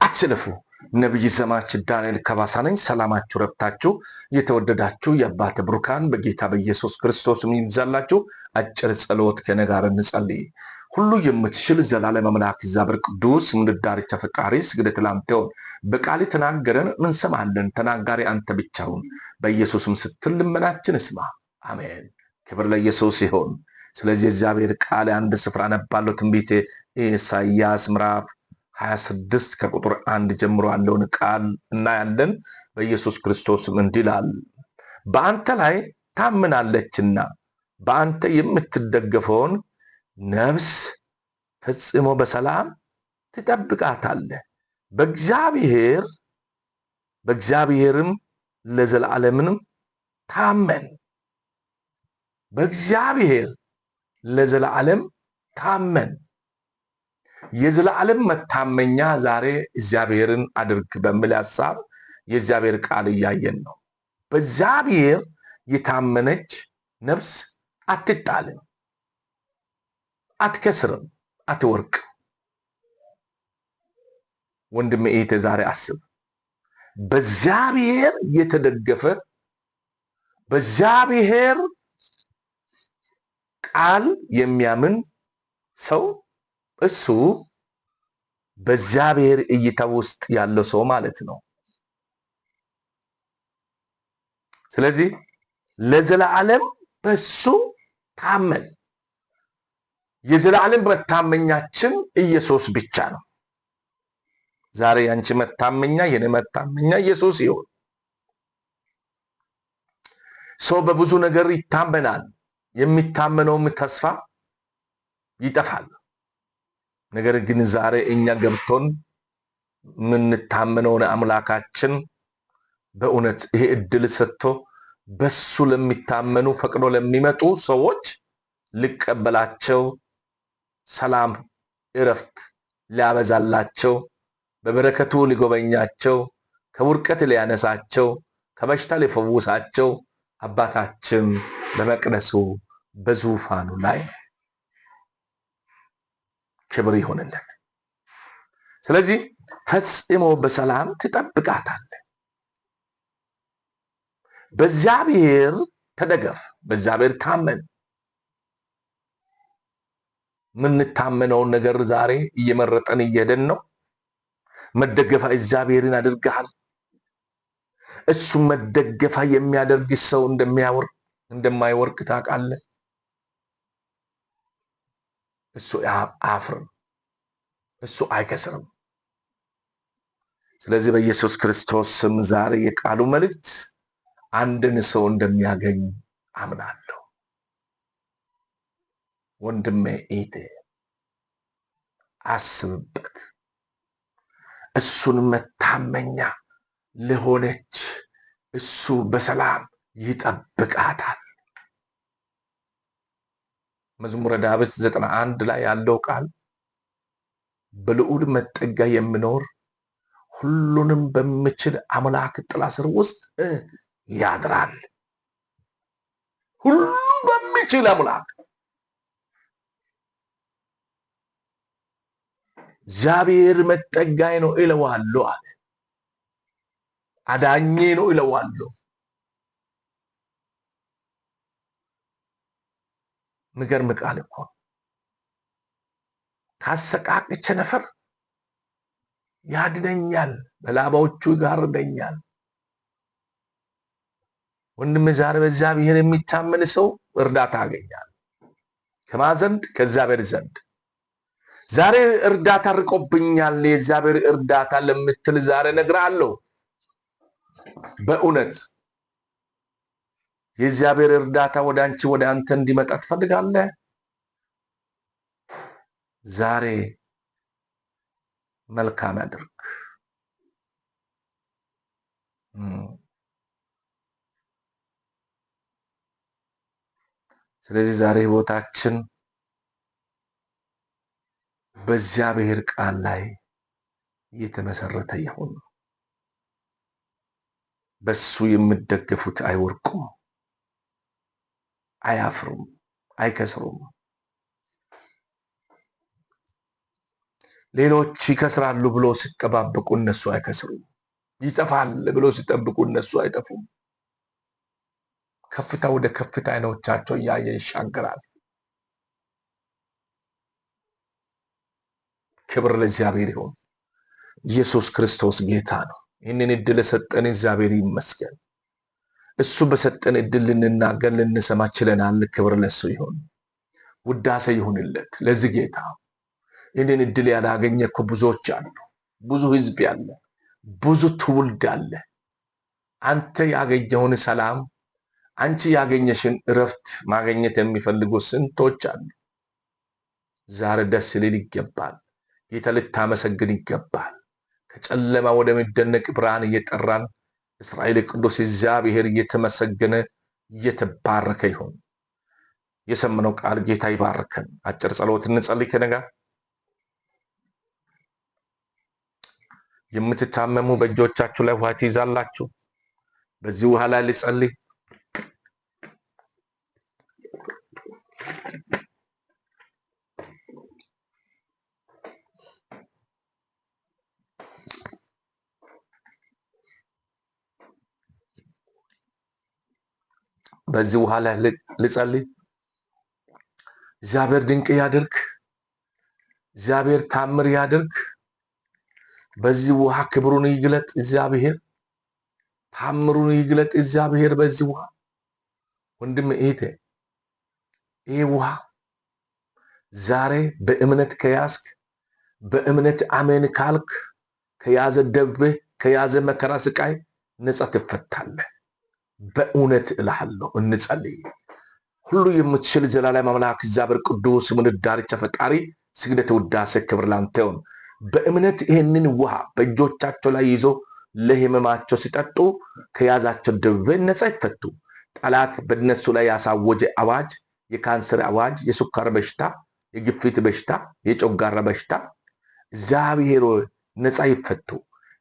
አትሰለፉ። ነብይ ዘማች ዳንኤል ከባሳ ነኝ። ሰላማችሁ ረብታችሁ የተወደዳችሁ የአባተ ብሩካን በጌታ በኢየሱስ ክርስቶስ ይብዛላችሁ። አጭር ጸሎት ከኔ ጋር እንጸልይ። ሁሉ የምትችል ዘላለም አምላክ እግዚአብሔር ቅዱስ ምድር ዳርቻ ፈጣሪ ስግደት ላንተ ይሁን። በቃል ተናገረን እንሰማለን። ተናጋሪ አንተ ብቻውን በኢየሱስም ስትል ልመናችን እስማ። አሜን። ክብር ለኢየሱስ ይሁን። ስለዚህ እግዚአብሔር ቃል አንድ ስፍራ ነባለው። ትንቢተ ኢሳይያስ ምዕራፍ 26 ከቁጥር 1 ጀምሮ ያለውን ቃል እናያለን። በኢየሱስ ክርስቶስም እንዲህ ይላል፣ በአንተ ላይ ታምናለችና በአንተ የምትደገፈውን ነፍስ ፈጽሞ በሰላም ትጠብቃታለህ። በእግዚአብሔርም ለዘላለምንም ታመን። በእግዚአብሔር ለዘላለም ታመን። የዘላለም መታመኛ ዛሬ እግዚአብሔርን አድርግ በሚል ሐሳብ የእግዚአብሔር ቃል እያየን ነው። በእግዚአብሔር የታመነች ነፍስ አትጣልም፣ አትከስርም፣ አትወርቅም። ወንድሜ እህቴ ዛሬ አስብ። በእግዚአብሔር የተደገፈ በእግዚአብሔር ቃል የሚያምን ሰው እሱ በእግዚአብሔር እይታ ውስጥ ያለው ሰው ማለት ነው። ስለዚህ ለዘላለም በሱ ታመን። የዘላለም መታመኛችን ኢየሱስ ብቻ ነው። ዛሬ ያንቺ መታመኛ የኔ መታመኛ ኢየሱስ ይሁን። ሰው በብዙ ነገር ይታመናል። የሚታመነውም ተስፋ ይጠፋል። ነገር ግን ዛሬ እኛ ገብቶን የምንታመነውን አምላካችን በእውነት ይሄ እድል ሰጥቶ በሱ ለሚታመኑ ፈቅዶ ለሚመጡ ሰዎች ሊቀበላቸው፣ ሰላም እረፍት ሊያበዛላቸው፣ በበረከቱ ሊጎበኛቸው፣ ከውርቀት ሊያነሳቸው፣ ከበሽታ ሊፈውሳቸው አባታችን በመቅደሱ በዙፋኑ ላይ ክብር ይሆንለት። ስለዚህ ፈጽሞ በሰላም ትጠብቃታለህ። በእግዚአብሔር ተደገፍ፣ በእግዚአብሔር ታመን። የምንታመነውን ነገር ዛሬ እየመረጠን እየሄደን ነው። መደገፋ እግዚአብሔርን አድርገሃል። እሱ መደገፋ የሚያደርግ ሰው እንደማይወርቅ ታውቃለህ። እሱ አያፍርም፣ እሱ አይከስርም። ስለዚህ በኢየሱስ ክርስቶስ ስም ዛሬ የቃሉ መልእክት አንድን ሰው እንደሚያገኝ አምናለሁ። ወንድሜ እህቴ አስብበት። እሱን መታመኛ ለሆነች እሱ በሰላም ይጠብቃታል። መዝሙረ ዳዊት 91 ላይ ያለው ቃል በልዑል መጠጊያ የሚኖር ሁሉንም በሚችል አምላክ ጥላ ስር ውስጥ ያድራል። ሁሉ በሚችል አምላክ እግዚአብሔር መጠጊያዬ ነው እለዋለሁ አለ። አዳኜ ነው እለዋለሁ። ምገርም ቃል እኮ ካሰቃቂ ቸነፈር ያድነኛል፣ በላባዎቹ ይጋርደኛል። ወንድም ዛሬ በእግዚአብሔር የሚታመን ሰው እርዳታ ያገኛል። ከማን ዘንድ? ከእግዚአብሔር ዘንድ። ዛሬ እርዳታ ርቆብኛል፣ የእግዚአብሔር እርዳታ ለምትል ዛሬ እነግርሃለሁ። በእውነት የእግዚአብሔር እርዳታ ወደ አንቺ ወደ አንተ እንዲመጣ ትፈልጋለህ? ዛሬ መልካም አድርግ። ስለዚህ ዛሬ ህይወታችን በእግዚአብሔር ቃል ላይ የተመሰረተ ይሁን። በሱ የሚደገፉት አይወርቁም፣ አያፍሩም፣ አይከስሩም። ሌሎች ይከስራሉ ብሎ ሲጠባበቁ እነሱ አይከስሩም። ይጠፋል ብሎ ሲጠብቁ እነሱ አይጠፉም። ከፍታ ወደ ከፍታ አይኖቻቸው እያየ ይሻገራል። ክብር ለእግዚአብሔር ይሁን። ኢየሱስ ክርስቶስ ጌታ ነው። ይህንን እድል ሰጠን፣ እግዚአብሔር ይመስገን። እሱ በሰጠን እድል ልንናገር ልንሰማ ችለናል። ክብር ለሱ ይሁን፣ ውዳሴ ይሁንለት ለዚህ ጌታ። ይህንን እድል ያላገኘ እኮ ብዙዎች አሉ፣ ብዙ ህዝብ ያለ፣ ብዙ ትውልድ አለ። አንተ ያገኘውን ሰላም፣ አንቺ ያገኘሽን እረፍት ማግኘት የሚፈልጉ ስንቶች አሉ። ዛሬ ደስ ሊል ይገባል። ጌታ ልታመሰግን ይገባል። ከጨለማ ወደሚደነቅ ብርሃን እየጠራን እስራኤል ቅዱስ እግዚአብሔር እየተመሰገነ እየተባረከ ይሁን። የሰማነው ቃል ጌታ ይባርከን። አጭር ጸሎት እንጸልይ ከነጋ የምትታመሙ በእጆቻችሁ ላይ ውሃ ትይዛላችሁ። በዚህ ውሃ ላይ ልጸልይ። በዚህ ውሃ ላይ ልጸልይ። እግዚአብሔር ድንቅ ያድርግ። እግዚአብሔር ታምር ያድርግ። በዚህ ውሃ ክብሩን ይግለጥ እግዚአብሔር፣ ታምሩን ይግለጥ እግዚአብሔር በዚህ ውሃ። ወንድም እህቴ፣ ይህ ውሃ ዛሬ በእምነት ከያዝክ፣ በእምነት አሜን ካልክ፣ ከያዘ ደዌ ከያዘ መከራ ስቃይ ነጻ ትፈታለህ። በእውነት እልሃለሁ። እንጸልይ። ሁሉ የምትችል ዘላለም አምላክ እግዚአብሔር ቅዱስ ምድር ዳርቻ ፈጣሪ፣ ስግደት፣ ውዳሴ፣ ክብር ላንተ ይሁን። በእምነት ይህንን ውሃ በእጆቻቸው ላይ ይዞ ለህመማቸው ሲጠጡ ከያዛቸው ደዌ ነጻ ይፈቱ። ጠላት በእነሱ ላይ ያሳወጀ አዋጅ፣ የካንሰር አዋጅ፣ የስኳር በሽታ፣ የግፊት በሽታ፣ የጨጓራ በሽታ እግዚአብሔር ነጻ ይፈቱ።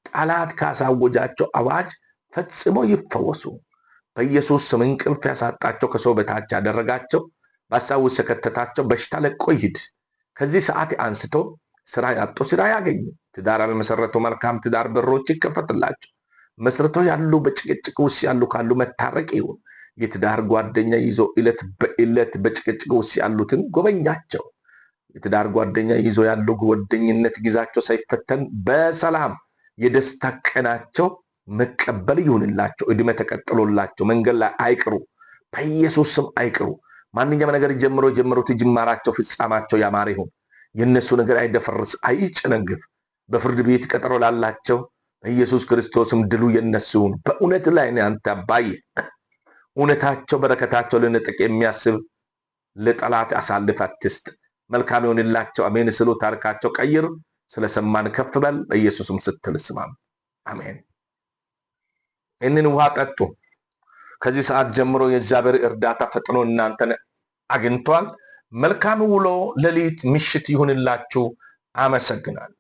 ጠላት ካሳወጃቸው አዋጅ ፈጽሞ ይፈወሱ። በኢየሱስ ስም እንቅልፍ ያሳጣቸው፣ ከሰው በታች ያደረጋቸው፣ በሀሳብ ውስጥ የከተታቸው በሽታ ለቆ ይሂድ። ከዚህ ሰዓት አንስቶ ስራ ያጡ ስራ ያገኙ። ትዳር ያልመሰረቱ መልካም ትዳር በሮች ይከፈትላቸው። መስርቶ ያሉ በጭቅጭቅ ውስጥ ያሉ ካሉ መታረቅ ይሁን። የትዳር ጓደኛ ይዞ ዕለት በዕለት በጭቅጭቅ ውስጥ ያሉትን ጎበኛቸው። የትዳር ጓደኛ ይዞ ያሉ ጓደኝነት ጊዜያቸው ሳይፈተን በሰላም የደስታ ቀናቸው መቀበል ይሁንላቸው። እድሜ ተቀጥሎላቸው መንገድ ላይ አይቅሩ። በኢየሱስ ስም አይቅሩ። ማንኛውም ነገር ጀምሮት ጅማራቸው ፍጻማቸው ያማረ ይሁን። የነሱ ነገር አይደፈርስ፣ አይጨነግፍ። በፍርድ ቤት ቀጠሮ ላላቸው በኢየሱስ ክርስቶስም ድሉ የነሱ ይሁን። በእውነት ላይ ነው አንተ አባዬ። እውነታቸው በረከታቸው ልንጥቅ የሚያስብ ለጠላት አሳልፍ አትስጥ። መልካም ይሁንላቸው። አሜን። ስሉ ታሪካቸው ቀይር። ስለሰማን ከፍ በል። በኢየሱስም ስትል ስማም። አሜን። ይህንን ውሃ ጠጡ። ከዚህ ሰዓት ጀምሮ የእግዚአብሔር እርዳታ ፈጥኖ እናንተን አግኝቷል። መልካም ውሎ፣ ሌሊት፣ ምሽት ይሁንላችሁ። አመሰግናለሁ።